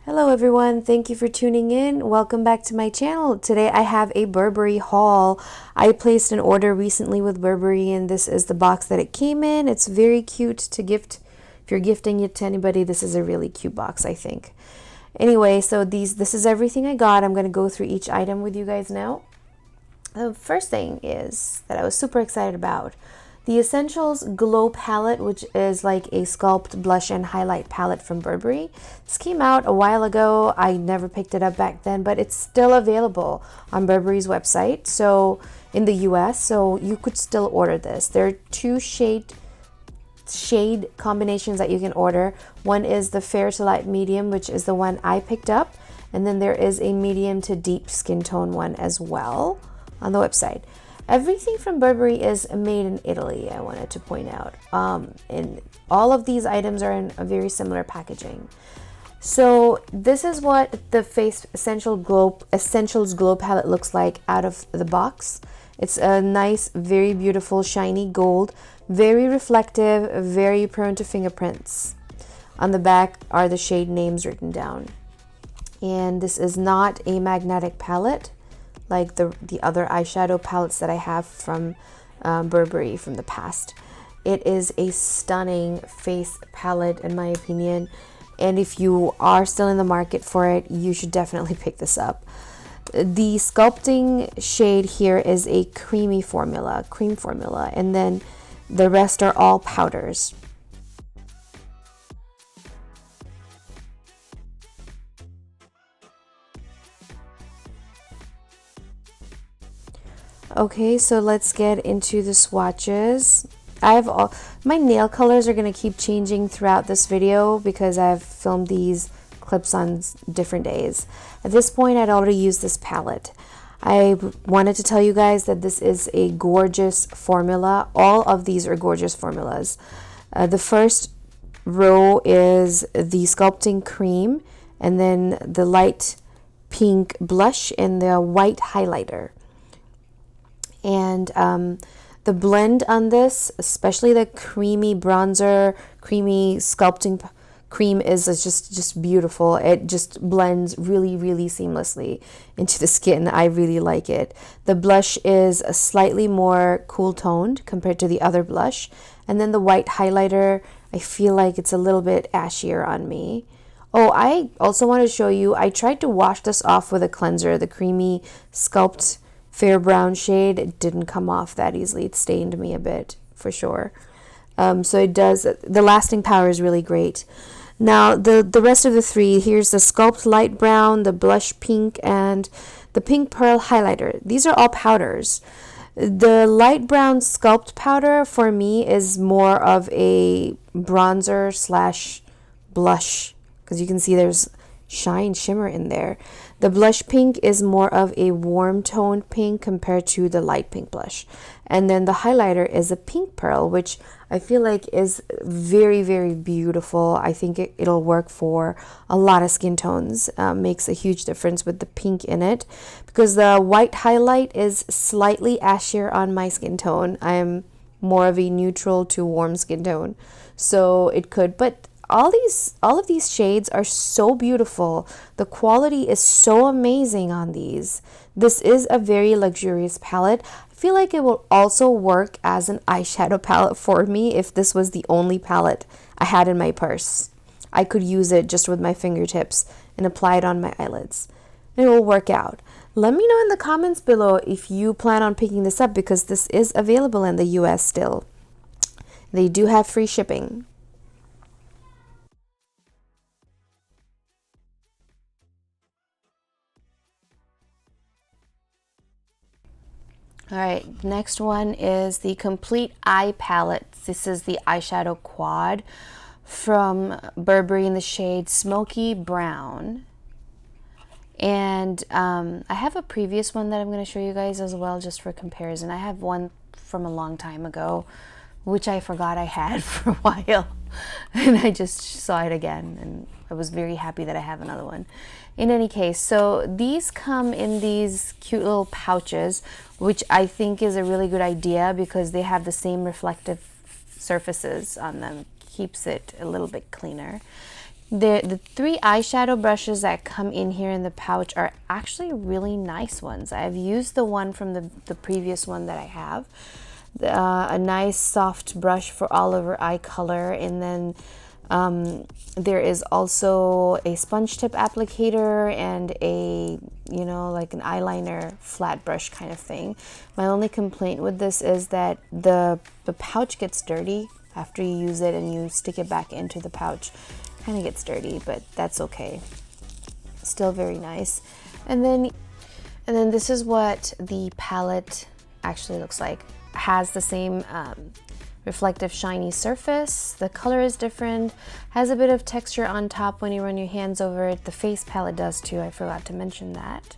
Hello everyone, thank you for tuning in. Welcome back to my channel. Today I have a Burberry haul. I placed an order recently with Burberry and this is the box that it came in. It's very cute to gift. If you're gifting it to anybody, this is a really cute box, I think. Anyway, so this is everything I got. I'm going to go through each item with you guys now. The first thing is that I was super excited about the Essentials Glow Palette, which is like a sculpt, blush, and highlight palette from Burberry. This came out a while ago. I never picked it up back then, but it's still available on Burberry's website, so in the US, so you could still order this. There are two shade combinations that you can order. One is the fair to light medium, which is the one I picked up, and then there is a medium to deep skin tone one as well on the website. Everything from Burberry is made in Italy, I wanted to point out. And all of these items are in a very similar packaging. So this is what the Essentials Glow Palette looks like out of the box. It's a nice, very beautiful, shiny gold, very reflective, very prone to fingerprints. On the back are the shade names written down. And this is not a magnetic palette like the other eyeshadow palettes that I have from Burberry from the past. It is a stunning face palette in my opinion, and if you are still in the market for it, you should definitely pick this up. The sculpting shade here is a cream formula, and then the rest are all powders. Okay, so let's get into the swatches. My nail colors are going to keep changing throughout this video because I've filmed these clips on different days. At this point, I'd already used this palette. I wanted to tell you guys that this is a gorgeous formula. All of these are gorgeous formulas. The first row is the sculpting cream, and then the light pink blush and the white highlighter. And the blend on this, especially the creamy bronzer, creamy sculpting cream, is just beautiful. It just blends really seamlessly into the skin. I really like it. The blush is a slightly more cool toned compared to the other blush, and then the white highlighter, I feel like it's a little bit ashier on me. Oh, I also want to show you, I tried to wash this off with a cleanser, the creamy sculpt fair brown shade. It didn't come off that easily. It stained me a bit for sure. So it does, the lasting power is really great. Now the rest of the three, here's the sculpt light brown, the blush pink, and the pink pearl highlighter. These are all powders. The light brown sculpt powder for me is more of a bronzer slash blush, because you can see there's shimmer in there. The blush pink is more of a warm toned pink compared to the light pink blush. And then the highlighter is a pink pearl, which I feel like is very beautiful. I think it'll work for a lot of skin tones. Makes a huge difference with the pink in it, because the white highlight is slightly ashier on my skin tone. I'm more of a neutral to warm skin tone, so it could, but all of these shades are so beautiful. The quality is so amazing on these. This is a very luxurious palette. I feel like it will also work as an eyeshadow palette for me if this was the only palette I had in my purse. I could use it just with my fingertips and apply it on my eyelids. And it will work out. Let me know in the comments below if you plan on picking this up, because this is available in the US still. They do have free shipping. All right, next one is the Complete Eye Palette. This is the eyeshadow quad from Burberry in the shade Smoky Brown. And I have a previous one that I'm going to show you guys as well, just for comparison. I have one from a long time ago, which I forgot I had for a while. And I just saw it again, and I was very happy that I have another one. In any case, so these come in these cute little pouches, which I think is a really good idea because they have the same reflective surfaces on them. Keeps it a little bit cleaner. The three eyeshadow brushes that come in here in the pouch are actually really nice ones. I've used the one from the previous one that I have. A nice soft brush for all over eye color, and then there is also a sponge tip applicator and a, you know, like an eyeliner flat brush kind of thing. My only complaint with this is that the pouch gets dirty after you use it and you stick it back into the pouch. Kind of gets dirty, but that's okay. Still very nice. And then this is what the palette actually looks like. Has the same reflective shiny surface. The color is different, has a bit of texture on top when you run your hands over it. The face palette does too, I forgot to mention that.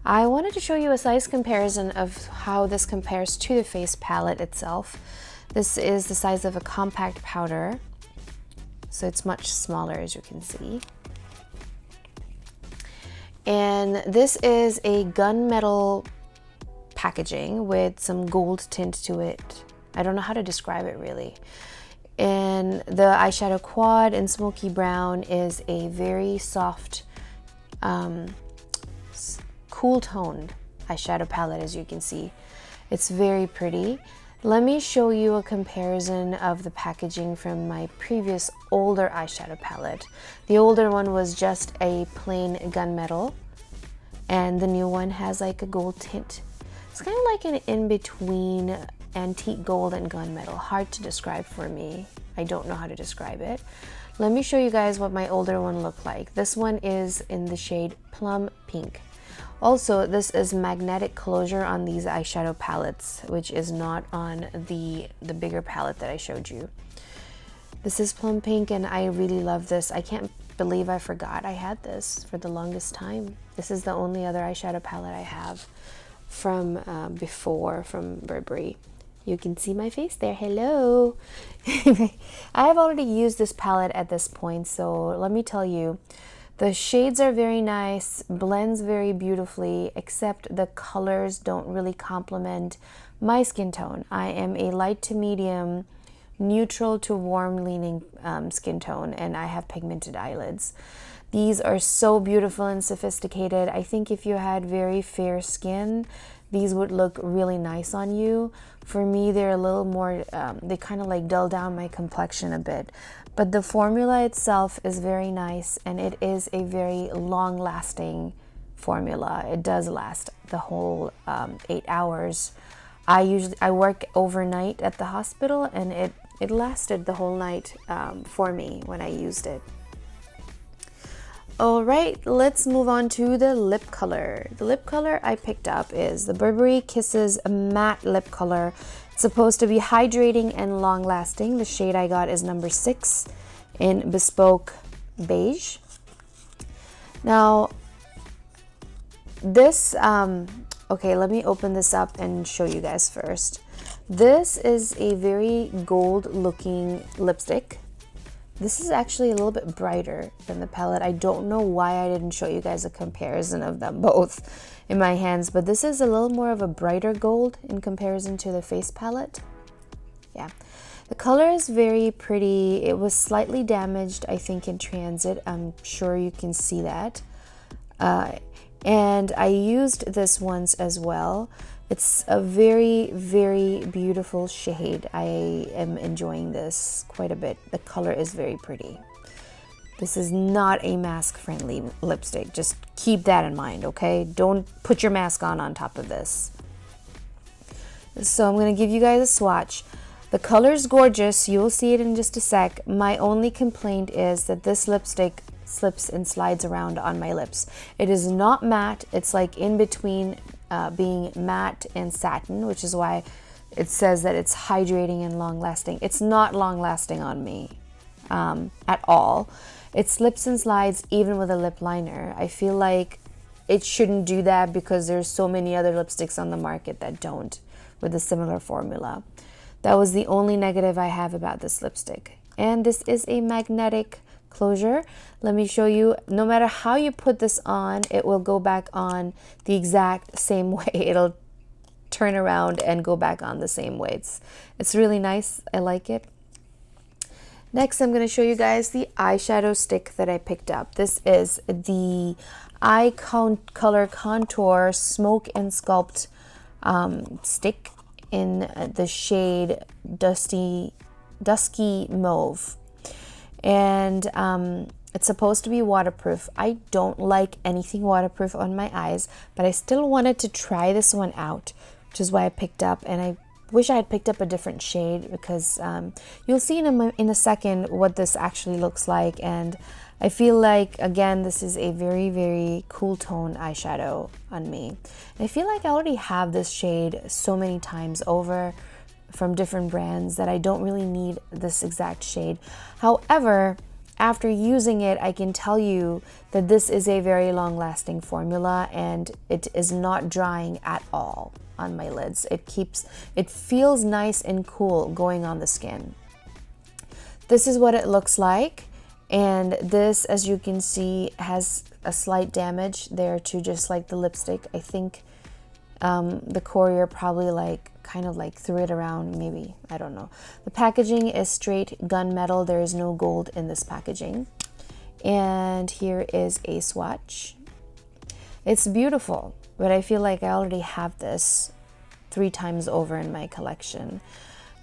I wanted to show you a size comparison of how this compares to the face palette itself. This is the size of a compact powder, so it's much smaller, as you can see. And this is a gunmetal packaging with some gold tint to it. I don't know how to describe it really. And the eyeshadow quad in Smoky Brown is a very soft, cool toned eyeshadow palette, as you can see. It's very pretty. Let me show you a comparison of the packaging from my previous older eyeshadow palette. The older one was just a plain gunmetal, and the new one has like a gold tint. It's kind of like an in-between antique gold and gunmetal. Hard to describe for me. I don't know how to describe it. Let me show you guys what my older one looked like. This one is in the shade Plum Pink. Also, this is magnetic closure on these eyeshadow palettes, which is not on the bigger palette that I showed you. This is Plum Pink, and I really love this. I can't believe I forgot I had this for the longest time. This is the only other eyeshadow palette I have from before, from Burberry. You can see my face there. Hello. I have already used this palette at this point, so let me tell you, the shades are very nice, blends very beautifully, except the colors don't really complement my skin tone. I am a light to medium, neutral to warm leaning skin tone, and I have pigmented eyelids. These are so beautiful and sophisticated. I think if you had very fair skin, these would look really nice on you. For me, they're a little more, they kind of like dull down my complexion a bit. But the formula itself is very nice, and it is a very long-lasting formula. It does last the whole 8 hours. I work overnight at the hospital, and it lasted the whole night for me when I used it. All right, let's move on to the lip color. The lip color I picked up is the Burberry Kisses Matte Lip Color. It's supposed to be hydrating and long-lasting. The shade I got is number 6 in Bespoke Beige. Now, this, okay, let me open this up and show you guys first. This is a very gold-looking lipstick. This is actually a little bit brighter than the palette. I don't know why I didn't show you guys a comparison of them both in my hands, but this is a little more of a brighter gold in comparison to the face palette. Yeah, the color is very pretty. It was slightly damaged, I think, in transit. I'm sure you can see that. And I used this once as well. It's a very, very beautiful shade. I am enjoying this quite a bit. The color is very pretty. This is not a mask-friendly lipstick. Just keep that in mind, okay? Don't put your mask on top of this. So I'm going to give you guys a swatch. The color is gorgeous. You'll see it in just a sec. My only complaint is that this lipstick slips and slides around on my lips. It is not matte. It's like in between being matte and satin, which is why it says that it's hydrating and long-lasting. It's not long-lasting on me at all. It slips and slides even with a lip liner. I feel like it shouldn't do that because there's so many other lipsticks on the market that don't with a similar formula. That was the only negative I have about this lipstick. And this is a magnetic closure. Let me show you. No matter how you put this on, it will go back on the exact same way. It'll turn around and go back on the same way. It's really nice. I like it. Next, I'm going to show you guys the eyeshadow stick that I picked up. This is the Eye Color Contour Smoke and Sculpt stick in the shade Dusky Mauve. And it's supposed to be waterproof. I don't like anything waterproof on my eyes, but I still wanted to try this one out, which is why I picked up, and I wish I had picked up a different shade because you'll see in a second what this actually looks like. And I feel like, again, this is a very, very cool tone eyeshadow on me. And I feel like I already have this shade so many times over from different brands that I don't really need this exact shade. However, after using it, I can tell you that this is a very long-lasting formula and it is not drying at all on my lids. It feels nice and cool going on the skin. This is what it looks like, and this, as you can see, has a slight damage there too, just like the lipstick. I think the courier probably kind of threw it around, maybe, I don't know. The packaging is straight gunmetal. There is no gold in this packaging. And here is a swatch. It's beautiful, but I feel like I already have this 3 times over in my collection.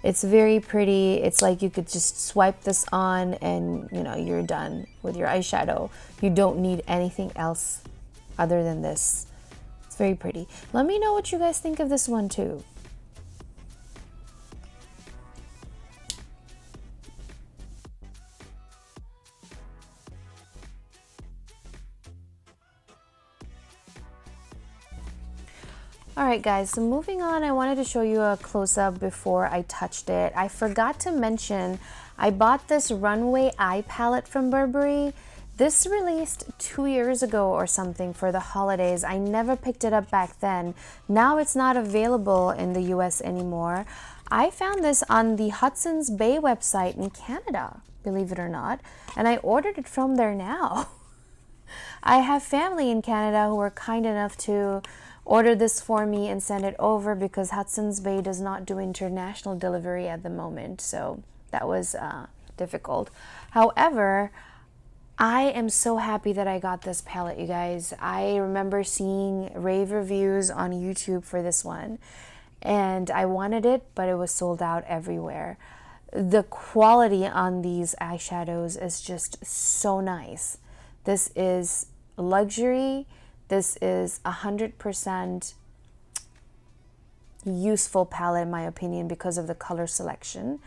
It's very pretty. It's like you could just swipe this on and you're done with your eyeshadow. You don't need anything else other than this. It's very pretty. Let me know what you guys think of this one too. Alright guys, so moving on, I wanted to show you a close-up before I touched it. I forgot to mention, I bought this Runway eye palette from Burberry. This released 2 years ago or something for the holidays. I never picked it up back then. Now it's not available in the US anymore. I found this on the Hudson's Bay website in Canada, believe it or not, and I ordered it from there now. I have family in Canada who were kind enough to order this for me and send it over because Hudson's Bay does not do international delivery at the moment, so that was difficult. However, I am so happy that I got this palette, you guys. I remember seeing rave reviews on YouTube for this one, and I wanted it, but it was sold out everywhere. The quality on these eyeshadows is just so nice. This is luxury. This is 100% useful palette in my opinion because of the color selection.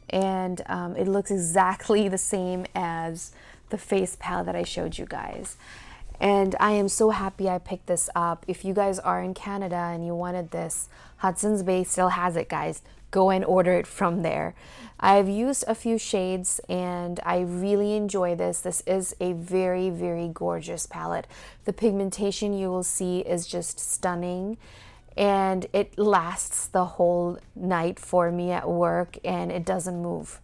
And it looks exactly the same as the face palette that I showed you guys. And I am so happy I picked this up. If you guys are in Canada and you wanted this, Hudson's Bay still has it, guys. Go and order it from there. I've used a few shades and I really enjoy this. This is a very, very gorgeous palette. The pigmentation you will see is just stunning, and it lasts the whole night for me at work and it doesn't move.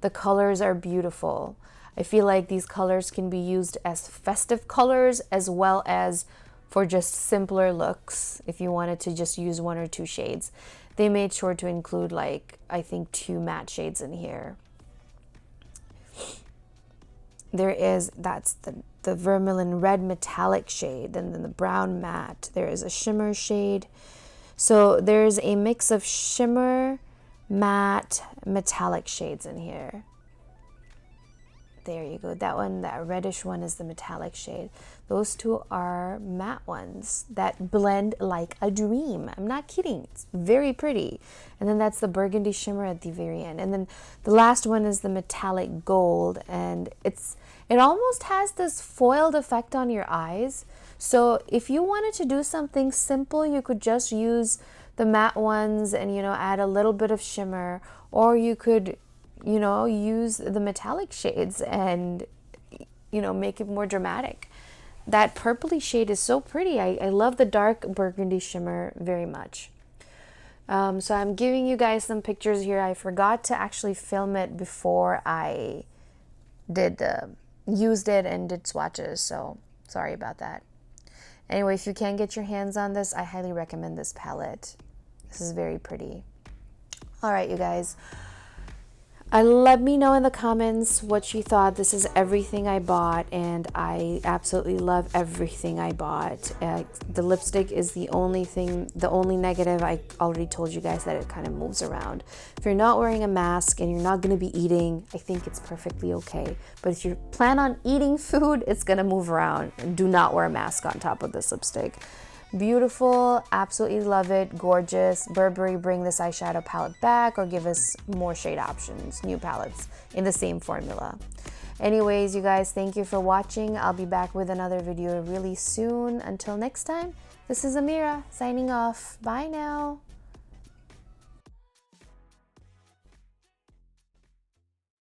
The colors are beautiful. I feel like these colors can be used as festive colors as well as for just simpler looks if you wanted to just use 1 or 2 shades. They made sure to include I think 2 matte shades in here. That's the vermilion red metallic shade, and then the brown matte. There is a shimmer shade. So there's a mix of shimmer, matte, metallic shades in here. There you go. That one, that reddish one, is the metallic shade. Those 2 are matte ones that blend like a dream. I'm not kidding. It's very pretty. And then that's the burgundy shimmer at the very end. And then the last one is the metallic gold, and it almost has this foiled effect on your eyes. So if you wanted to do something simple, you could just use the matte ones and add a little bit of shimmer, or you could use the metallic shades and make it more dramatic. That purpley shade is so pretty. I love the dark burgundy shimmer very much. So I'm giving you guys some pictures here. I forgot to actually film it before I used it and did swatches, so sorry about that. Anyway, if you can get your hands on this, I highly recommend this palette. This is very pretty. All right, you guys. Let me know in the comments what you thought. This is everything I bought, and I absolutely love everything I bought. The lipstick is the only thing, the only negative. I already told you guys that it kind of moves around. If you're not wearing a mask and you're not going to be eating, I think it's perfectly okay. But if you plan on eating food, it's going to move around. Do not wear a mask on top of this lipstick. Beautiful, absolutely love it, gorgeous. Burberry, bring this eyeshadow palette back or give us more shade options, new palettes in the same formula. Anyways, you guys, thank you for watching. I'll be back with another video really soon. Until next time, this is Amira signing off. Bye now.